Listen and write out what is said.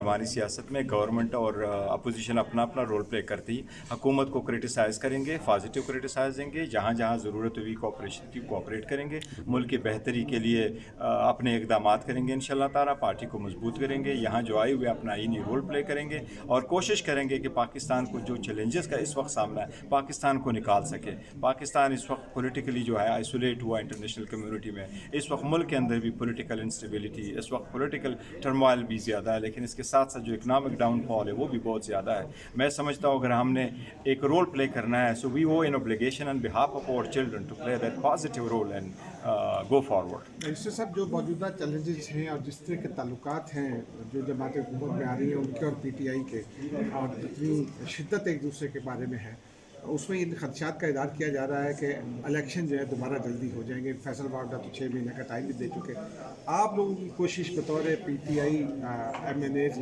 हमारी सियासत में गवर्नमेंट और अपोजिशन अपना अपना रोल प्ले करती है। हुकूमत को क्रिटिसाइज़ करेंगे, पॉजिटिव क्रिटिसाइज़ देंगे, जहाँ जहाँ ज़रूरत हुई कोऑपरेशन की कोऑपरेट करेंगे, मुल्क की बेहतरी के लिए अपने इक़दामात करेंगे इंशाअल्लाह ताला, पार्टी को मजबूत करेंगे, यहाँ जो आए हुए अपना यही रोल प्ले करेंगे और कोशिश करेंगे कि पाकिस्तान को जो चैलेंजेस का इस वक्त सामना है पाकिस्तान को निकाल सके। पाकिस्तान इस वक्त पॉलिटिकली जो है आइसोलेट हुआ इंटरनेशनल कम्युनिटी में, इस वक्त मुल्क के अंदर भी पॉलिटिकल इंस्टेबिलिटी, इस वक्त पॉलिटिकल टर्मोइल भी ज़्यादा है, लेकिन इसके साथ साथ जो इकनॉमिक डाउनफॉल है वो भी बहुत ज़्यादा है। मैं समझता हूँ अगर हमने एक रोल प्ले करना है, so we owe an obligation on behalf of our children to play that positive role and go forward. इससे सब जो मौजूदा चैलेंजेस हैं और जिस तरह के ताल्लुकात हैं जो जमात हुकूमत में आ रही हैं उनके और PTI के, और जितनी शिद्दत एक दूसरे के बारे में है, उसमें इन खदशात का इज़हार किया जा रहा है कि इलेक्शन जो है दोबारा जल्दी हो जाएंगे। फैसलवादा तो 6 महीने का टाइम भी दे चुके। आप लोगों की कोशिश बतौर PTI MNAs